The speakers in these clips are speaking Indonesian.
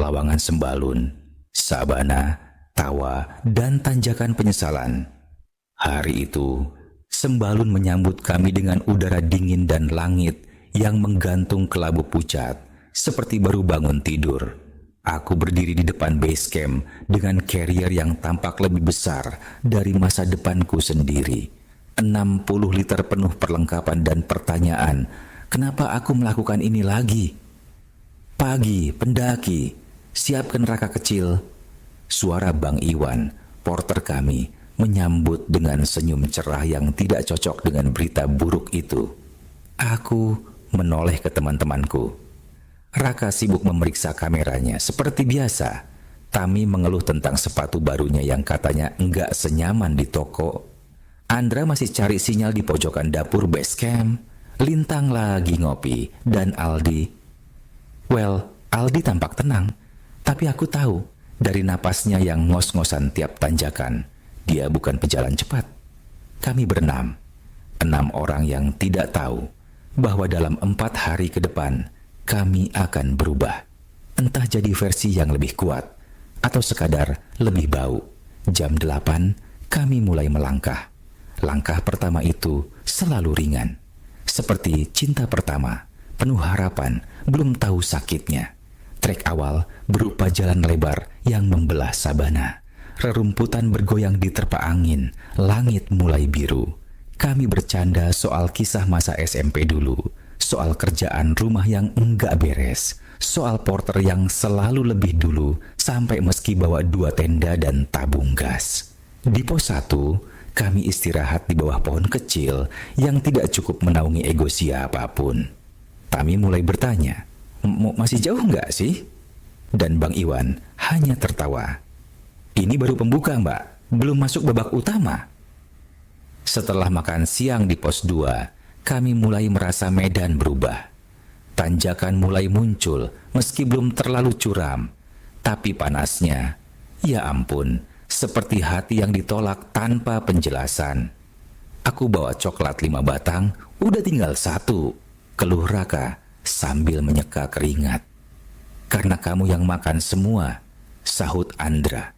Pelawangan Sembalun, sabana, tawa, dan tanjakan penyesalan. Hari itu, Sembalun menyambut kami dengan udara dingin dan langit yang menggantung kelabu pucat, seperti baru bangun tidur. Aku berdiri di depan base camp dengan carrier yang tampak lebih besar dari masa depanku sendiri. 60 liter penuh perlengkapan dan pertanyaan, kenapa aku melakukan ini lagi? Pagi, pendaki, siapkan raka kecil. Suara Bang Iwan, porter kami, menyambut dengan senyum cerah yang tidak cocok dengan berita buruk itu. Aku menoleh ke teman-temanku. Raka sibuk memeriksa kameranya seperti biasa. Tami mengeluh tentang sepatu barunya yang katanya enggak senyaman di toko. Andra masih cari sinyal di pojokan dapur base camp. Lintang lagi ngopi, dan Aldi, Aldi tampak tenang, tapi aku tahu dari napasnya yang ngos-ngosan tiap tanjakan, dia bukan pejalan cepat. Kami berenam, 6 orang yang tidak tahu bahwa dalam 4 hari ke depan, kami akan berubah. Entah jadi versi yang lebih kuat, atau sekadar lebih bau. Jam 8, kami mulai melangkah. Langkah pertama itu selalu ringan, seperti cinta pertama, penuh harapan, belum tahu sakitnya. Trek awal berupa jalan lebar yang membelah sabana. Rerumputan bergoyang diterpa angin, langit mulai biru. Kami bercanda soal kisah masa SMP dulu, soal kerjaan rumah yang enggak beres, soal porter yang selalu lebih dulu, sampai meski bawa 2 tenda dan tabung gas. Di pos 1, kami istirahat di bawah pohon kecil yang tidak cukup menaungi ego siapapun. Tami mulai bertanya, masih jauh nggak sih? Dan Bang Iwan hanya tertawa. Ini baru pembuka, Mbak, belum masuk babak utama. Setelah makan siang di pos 2, kami mulai merasa medan berubah. Tanjakan mulai muncul meski belum terlalu curam, tapi panasnya, ya ampun, seperti hati yang ditolak tanpa penjelasan. Aku bawa coklat 5 batang, udah tinggal 1. Keluh Raka sambil menyeka keringat. Karena kamu yang makan semua, sahut Andra.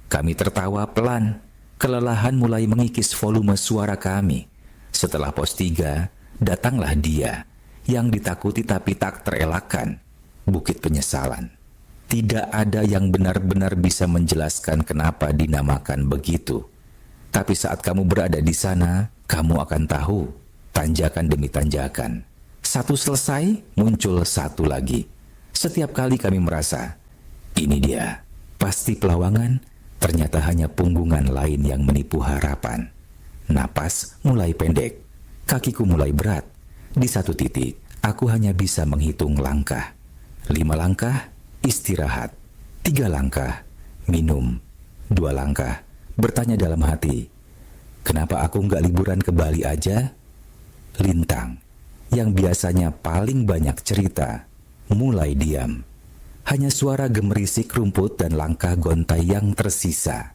Kami tertawa pelan. Kelelahan mulai mengikis volume suara kami. Setelah pos 3, datanglah dia yang ditakuti tapi tak terelakkan, Bukit Penyesalan. Tidak ada yang benar-benar bisa menjelaskan kenapa dinamakan begitu. Tapi saat kamu berada di sana, kamu akan tahu, tanjakan demi tanjakan. Satu selesai, muncul satu lagi. Setiap kali kami merasa, ini dia, pasti Pelawangan, ternyata hanya punggungan lain yang menipu harapan. Napas mulai pendek, kakiku mulai berat. Di satu titik, aku hanya bisa menghitung langkah. 5 langkah, istirahat. 3 langkah, minum. 2 langkah, bertanya dalam hati, kenapa aku nggak liburan ke Bali aja? Lintang, yang biasanya paling banyak cerita, mulai diam. Hanya suara gemerisik rumput dan langkah gontai yang tersisa.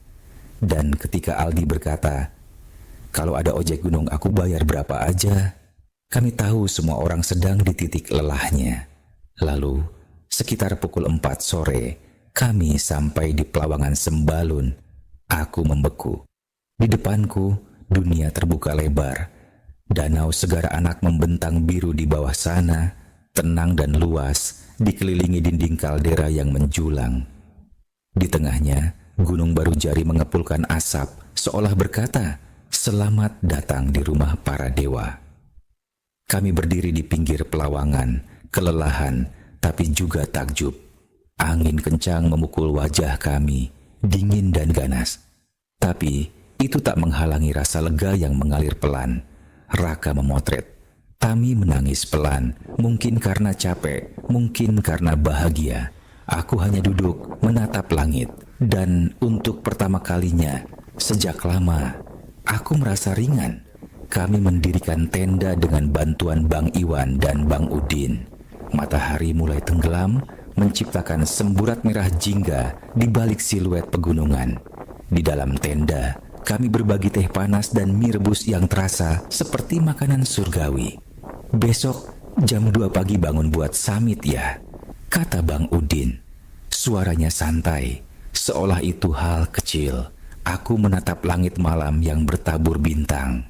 Dan ketika Aldi berkata, kalau ada ojek gunung aku bayar berapa aja, kami tahu semua orang sedang di titik lelahnya. Lalu, sekitar pukul 4 sore, kami sampai di Pelawangan Sembalun. Aku membeku. Di depanku, dunia terbuka lebar. Danau Segara Anak membentang biru di bawah sana, tenang dan luas, dikelilingi dinding kaldera yang menjulang. Di tengahnya, Gunung Barujari mengepulkan asap, seolah berkata, selamat datang di rumah para dewa. Kami berdiri di pinggir Pelawangan, kelelahan, tapi juga takjub. Angin kencang memukul wajah kami, dingin dan ganas. Tapi, itu tak menghalangi rasa lega yang mengalir pelan. Raka memotret. Tami menangis pelan, mungkin karena capek, mungkin karena bahagia. Aku hanya duduk menatap langit, dan untuk pertama kalinya sejak lama, aku merasa ringan. Kami mendirikan tenda dengan bantuan Bang Iwan dan Bang Udin. Matahari mulai tenggelam, menciptakan semburat merah jingga di balik siluet pegunungan. Di dalam tenda, kami berbagi teh panas dan mie rebus yang terasa seperti makanan surgawi. Besok jam 2 pagi bangun buat summit ya, kata Bang Udin. Suaranya santai, seolah itu hal kecil. Aku menatap langit malam yang bertabur bintang.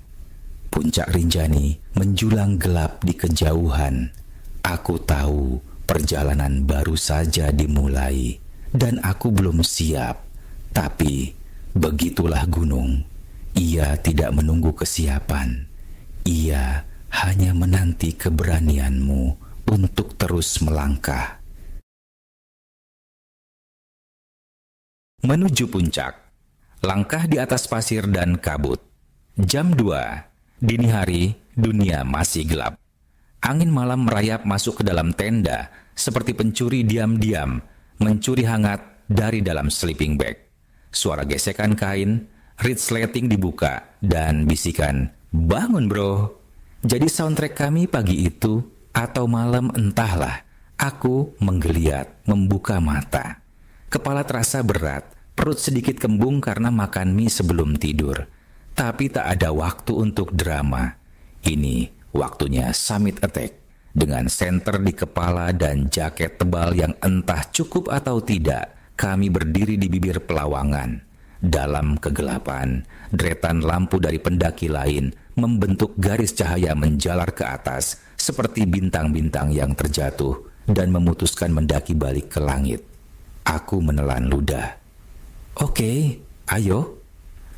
Puncak Rinjani menjulang gelap di kejauhan. Aku tahu perjalanan baru saja dimulai dan aku belum siap. Tapi begitulah gunung. Ia tidak menunggu kesiapan. Ia hanya menanti keberanianmu untuk terus melangkah. Menuju puncak. Langkah di atas pasir dan kabut. Jam 2. Dini hari, dunia masih gelap. Angin malam merayap masuk ke dalam tenda, seperti pencuri diam-diam, mencuri hangat dari dalam sleeping bag. Suara gesekan kain, resleting dibuka, dan bisikan, "Bangun bro." Jadi soundtrack kami pagi itu, atau malam entahlah, aku menggeliat, membuka mata. Kepala terasa berat, perut sedikit kembung karena makan mie sebelum tidur. Tapi tak ada waktu untuk drama. Ini waktunya summit attack. Dengan senter di kepala dan jaket tebal yang entah cukup atau tidak, kami berdiri di bibir pelawangan. Dalam kegelapan, deretan lampu dari pendaki lain membentuk garis cahaya menjalar ke atas seperti bintang-bintang yang terjatuh dan memutuskan mendaki balik ke langit. Aku menelan ludah. "Oke, ayo."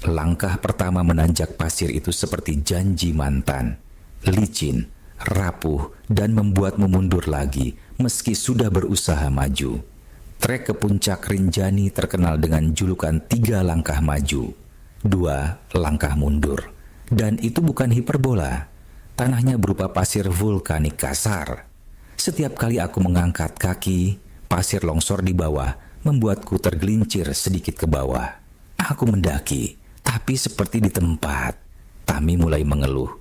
Langkah pertama menanjak pasir itu seperti janji mantan, licin, rapuh, dan membuatmu mundur lagi meski sudah berusaha maju. Trek ke puncak Rinjani terkenal dengan julukan 3 langkah maju, 2 langkah mundur. Dan itu bukan hiperbola, tanahnya berupa pasir vulkanik kasar. Setiap kali aku mengangkat kaki, pasir longsor di bawah membuatku tergelincir sedikit ke bawah. Aku mendaki, tapi seperti di tempat. Tami mulai mengeluh.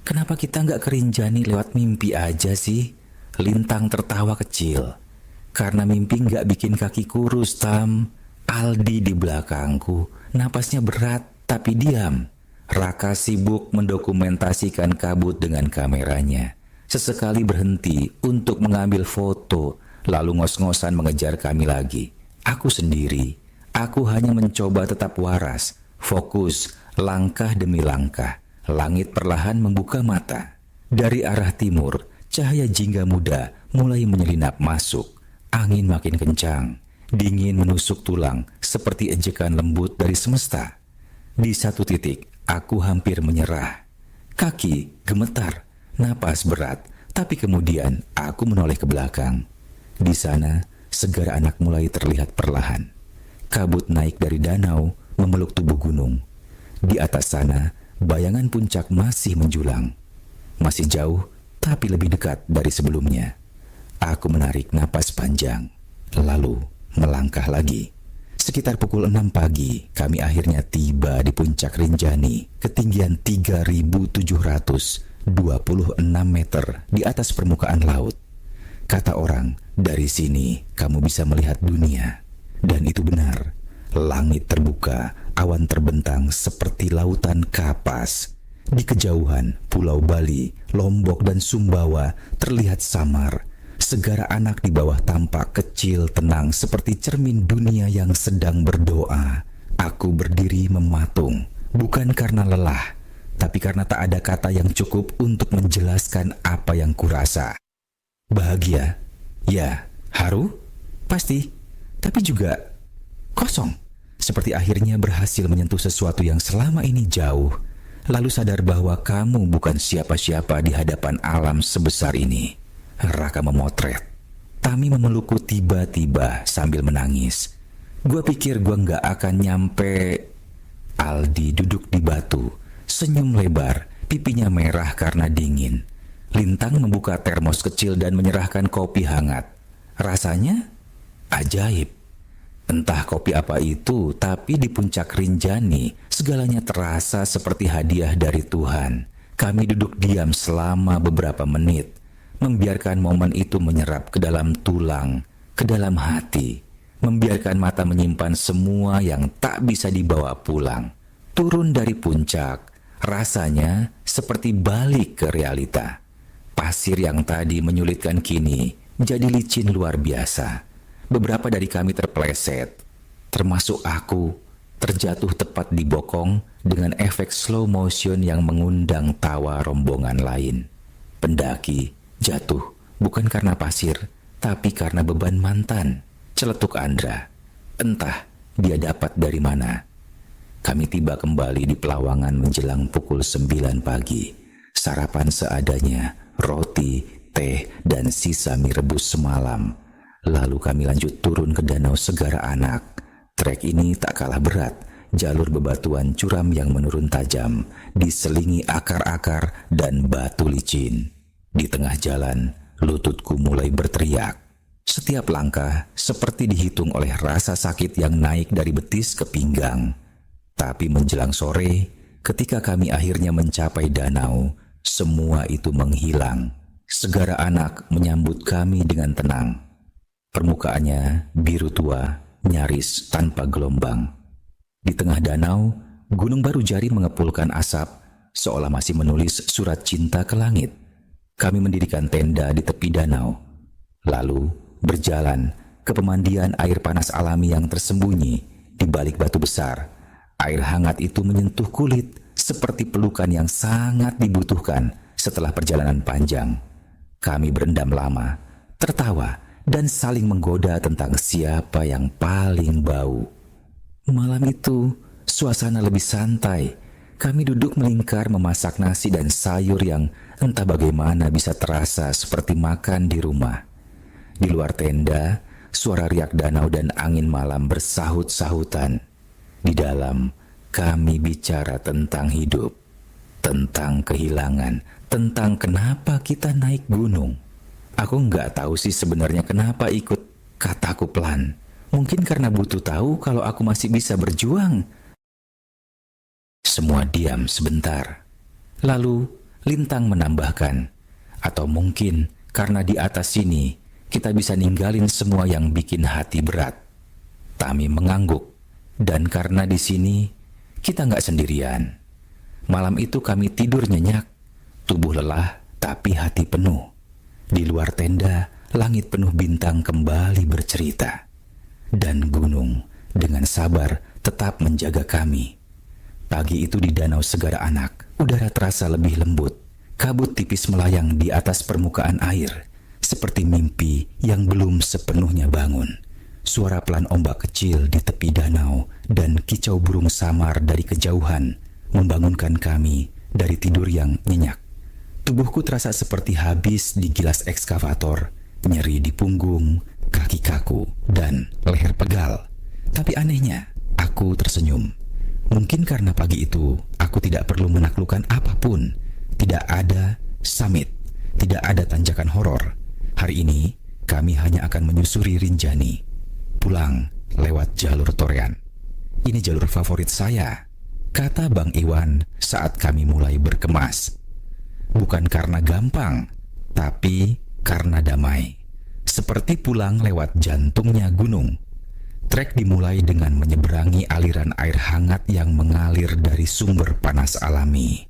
"Kenapa kita nggak ke Rinjani lewat mimpi aja sih?" Lintang tertawa kecil. "Karena mimpi nggak bikin kaki kurus, Tam." Aldi di belakangku, napasnya berat tapi diam. Raka sibuk mendokumentasikan kabut dengan kameranya. Sesekali berhenti untuk mengambil foto, lalu ngos-ngosan mengejar kami lagi. Aku sendiri. Aku hanya mencoba tetap waras, fokus, langkah demi langkah. Langit perlahan membuka mata. Dari arah timur, cahaya jingga muda mulai menyelinap masuk. Angin makin kencang, dingin menusuk tulang seperti ejekan lembut dari semesta. Di satu titik, aku hampir menyerah. Kaki gemetar, napas berat, tapi kemudian aku menoleh ke belakang. Di sana, segar anak mulai terlihat perlahan. Kabut naik dari danau, memeluk tubuh gunung. Di atas sana, bayangan puncak masih menjulang. Masih jauh, tapi lebih dekat dari sebelumnya. Aku menarik napas panjang, lalu melangkah lagi. Sekitar pukul 6 pagi, kami akhirnya tiba di puncak Rinjani, ketinggian 3.726 meter di atas permukaan laut. Kata orang, dari sini kamu bisa melihat dunia. Dan itu benar. Langit terbuka, awan terbentang seperti lautan kapas. Di kejauhan, Pulau Bali, Lombok, dan Sumbawa terlihat samar. Segara anak di bawah tampak kecil, tenang, seperti cermin dunia yang sedang berdoa. Aku berdiri mematung, bukan karena lelah, tapi karena tak ada kata yang cukup untuk menjelaskan apa yang kurasa. Bahagia? Ya. Haru? Pasti. Tapi juga kosong. Seperti akhirnya berhasil menyentuh sesuatu yang selama ini jauh. Lalu sadar bahwa kamu bukan siapa-siapa di hadapan alam sebesar ini. Raka memotret. Tami memelukku tiba-tiba sambil menangis. Gua pikir gua nggak akan nyampe. Aldi duduk di batu, senyum lebar, pipinya merah karena dingin. Lintang membuka termos kecil dan menyerahkan kopi hangat. Rasanya ajaib. Entah kopi apa itu, tapi di puncak Rinjani, segalanya terasa seperti hadiah dari Tuhan. Kami duduk diam selama beberapa menit, membiarkan momen itu menyerap ke dalam tulang, ke dalam hati, membiarkan mata menyimpan semua yang tak bisa dibawa pulang. Turun dari puncak, rasanya seperti balik ke realita. Pasir yang tadi menyulitkan kini jadi licin luar biasa. beberapa dari kami terpeleset, termasuk aku, terjatuh tepat di bokong dengan efek slow motion yang mengundang tawa rombongan lain. Pendaki jatuh bukan karena pasir, tapi karena beban mantan, celetuk Andra. Entah dia dapat dari mana. Kami tiba kembali di Pelawangan menjelang pukul 9 pagi. Sarapan seadanya, roti, teh, dan sisa mie rebus semalam. Lalu kami lanjut turun ke Danau Segara Anak. Trek ini tak kalah berat, jalur bebatuan curam yang menurun tajam, diselingi akar-akar dan batu licin. Di tengah jalan, lututku mulai berteriak. Setiap langkah seperti dihitung oleh rasa sakit yang naik dari betis ke pinggang. Tapi menjelang sore, ketika kami akhirnya mencapai danau, semua itu menghilang. Segara Anak menyambut kami dengan tenang. Permukaannya biru tua, nyaris tanpa gelombang. Di tengah danau, Gunung Barujari mengepulkan asap, seolah masih menulis surat cinta ke langit. Kami mendirikan tenda di tepi danau, lalu berjalan ke pemandian air panas alami yang tersembunyi di balik batu besar. Air hangat itu menyentuh kulit seperti pelukan yang sangat dibutuhkan setelah perjalanan panjang. Kami berendam lama, tertawa, dan saling menggoda tentang siapa yang paling bau. Malam itu, suasana lebih santai. Kami duduk melingkar memasak nasi dan sayur yang entah bagaimana bisa terasa seperti makan di rumah. Di luar tenda, suara riak danau dan angin malam bersahut-sahutan. Di dalam, kami bicara tentang hidup, tentang kehilangan, tentang kenapa kita naik gunung. Aku nggak tahu sih sebenarnya kenapa ikut kataku pelan. Mungkin karena butuh tahu kalau aku masih bisa berjuang. Semua diam sebentar. Lalu Lintang menambahkan, atau mungkin karena di atas sini kita bisa ninggalin semua yang bikin hati berat. Tami mengangguk, dan karena di sini kita nggak sendirian. Malam itu kami tidur nyenyak, tubuh lelah tapi hati penuh. Di luar tenda, langit penuh bintang kembali bercerita. Dan gunung dengan sabar tetap menjaga kami. Pagi itu di Danau Segara Anak, udara terasa lebih lembut. Kabut tipis melayang di atas permukaan air, seperti mimpi yang belum sepenuhnya bangun. Suara pelan ombak kecil di tepi danau dan kicau burung samar dari kejauhan membangunkan kami dari tidur yang nyenyak. Tubuhku terasa seperti habis digilas ekskavator, nyeri di punggung, kaki kaku, dan leher pegal. Tapi anehnya, aku tersenyum. Mungkin karena pagi itu aku tidak perlu menaklukkan apapun. Tidak ada summit, tidak ada tanjakan horor. Hari ini kami hanya akan menyusuri Rinjani, pulang lewat jalur Torean. Ini jalur favorit saya, kata Bang Iwan saat kami mulai berkemas. Bukan karena gampang, tapi karena damai. Seperti pulang lewat jantungnya gunung. Trek dimulai dengan menyeberangi aliran air hangat yang mengalir dari sumber panas alami.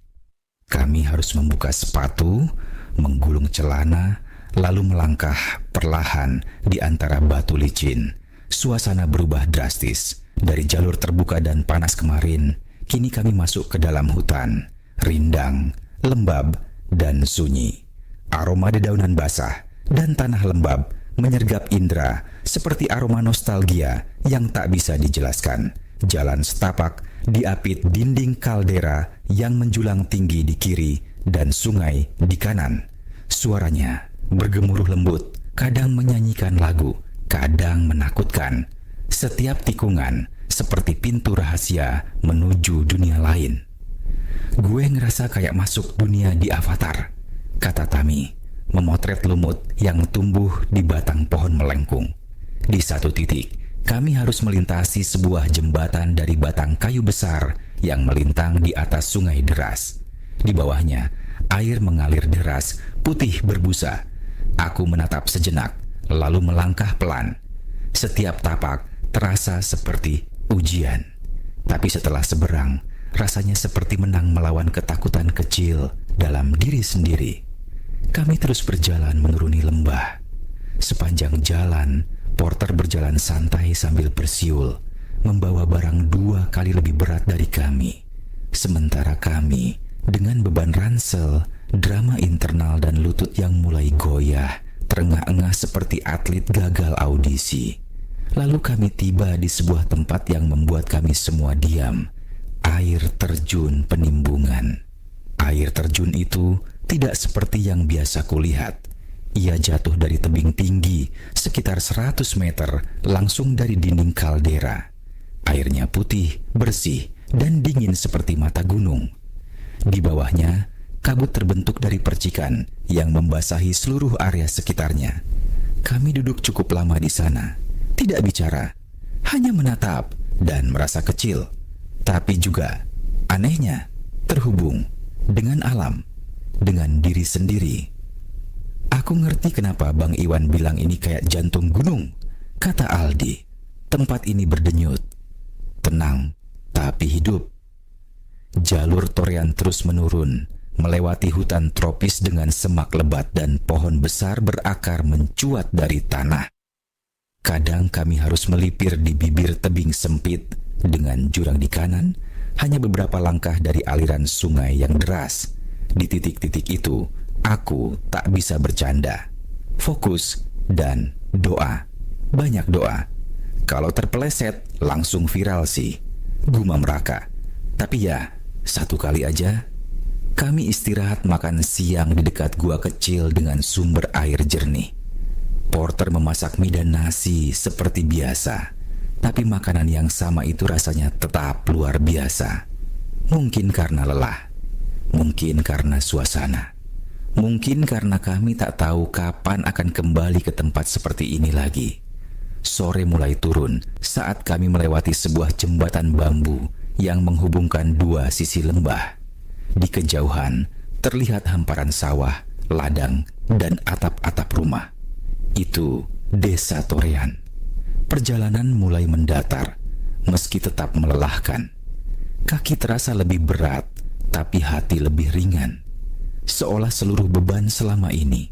Kami harus membuka sepatu, menggulung celana, lalu melangkah perlahan di antara batu licin. Suasana berubah drastis. Dari jalur terbuka dan panas kemarin, kini kami masuk ke dalam hutan, rindang, lembab, dan sunyi. Aroma dedaunan basah dan tanah lembab menyergap indera seperti aroma nostalgia yang tak bisa dijelaskan. Jalan setapak diapit dinding kaldera yang menjulang tinggi di kiri dan sungai di kanan. Suaranya bergemuruh lembut, kadang menyanyikan lagu, kadang menakutkan. Setiap tikungan seperti pintu rahasia menuju dunia lain. Gue ngerasa kayak masuk dunia di Avatar, kata Tami, memotret lumut yang tumbuh di batang pohon melengkung. Di satu titik, kami harus melintasi sebuah jembatan dari batang kayu besar yang melintang di atas sungai deras. Di bawahnya, air mengalir deras, putih berbusa. Aku menatap sejenak, lalu melangkah pelan. Setiap tapak terasa seperti ujian. Tapi setelah seberang, rasanya seperti menang melawan ketakutan kecil dalam diri sendiri. Kami terus berjalan menuruni lembah. Sepanjang jalan, Porter berjalan santai sambil bersiul, membawa barang 2 kali lebih berat dari kami. Sementara kami, dengan beban ransel, drama internal dan lutut yang mulai goyah, terengah-engah seperti atlet gagal audisi. Lalu kami tiba di sebuah tempat yang membuat kami semua diam. Air terjun Penimbungan. Air terjun itu tidak seperti yang biasa kulihat. Ia jatuh dari tebing tinggi sekitar 100 meter langsung dari dinding kaldera. Airnya putih, bersih, dan dingin seperti mata gunung. Di bawahnya, kabut terbentuk dari percikan yang membasahi seluruh area sekitarnya. Kami duduk cukup lama di sana, tidak bicara, hanya menatap dan merasa kecil, tapi juga, anehnya, terhubung dengan alam, dengan diri sendiri. Aku ngerti kenapa Bang Iwan bilang ini kayak jantung gunung, kata Aldi. Tempat ini berdenyut, tenang, tapi hidup. Jalur Torean terus menurun, melewati hutan tropis dengan semak lebat dan pohon besar berakar mencuat dari tanah. Kadang kami harus melipir di bibir tebing sempit dengan jurang di kanan, hanya beberapa langkah dari aliran sungai yang deras. Di titik-titik itu, aku tak bisa bercanda. Fokus dan doa. Banyak doa. Kalau terpeleset, langsung viral sih. Gumam Raka. Tapi ya, satu kali aja. Kami istirahat makan siang di dekat gua kecil dengan sumber air jernih. Porter memasak mie dan nasi seperti biasa. Tapi makanan yang sama itu rasanya tetap luar biasa. Mungkin karena lelah. Mungkin karena suasana. Mungkin karena kami tak tahu kapan akan kembali ke tempat seperti ini lagi. Sore mulai turun saat kami melewati sebuah jembatan bambu yang menghubungkan 2 sisi lembah. Di kejauhan terlihat hamparan sawah, ladang, dan atap-atap rumah. Itu Desa Torean. Perjalanan mulai mendatar, meski tetap melelahkan. Kaki terasa lebih berat, tapi hati lebih ringan. Seolah seluruh beban selama ini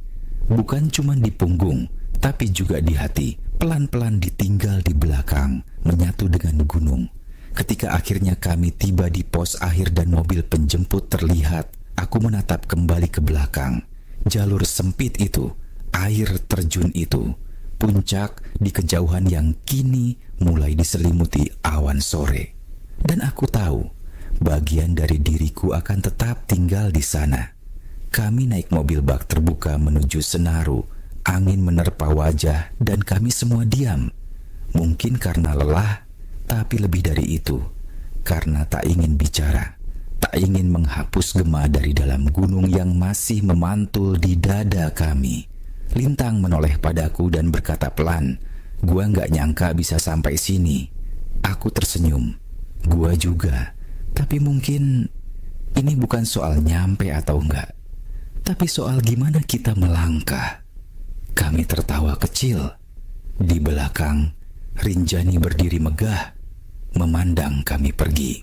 bukan cuma di punggung, tapi juga di hati, pelan-pelan ditinggal di belakang, menyatu dengan gunung. Ketika akhirnya kami tiba di pos akhir dan mobil penjemput terlihat, aku menatap kembali ke belakang. Jalur sempit itu, air terjun itu, puncak di kejauhan yang kini mulai diselimuti awan sore. Dan aku tahu, bagian dari diriku akan tetap tinggal di sana. Kami naik mobil bak terbuka menuju Senaru. Angin menerpa wajah dan kami semua diam. Mungkin karena lelah, tapi lebih dari itu, karena tak ingin bicara, tak ingin menghapus gema dari dalam gunung yang masih memantul di dada kami. Lintang menoleh padaku dan berkata pelan, "Gua nggak nyangka bisa sampai sini." Aku tersenyum. Gua juga. Tapi mungkin ini bukan soal nyampe atau enggak, tapi soal gimana kita melangkah. Kami tertawa kecil. Di belakang, Rinjani berdiri megah, memandang kami pergi.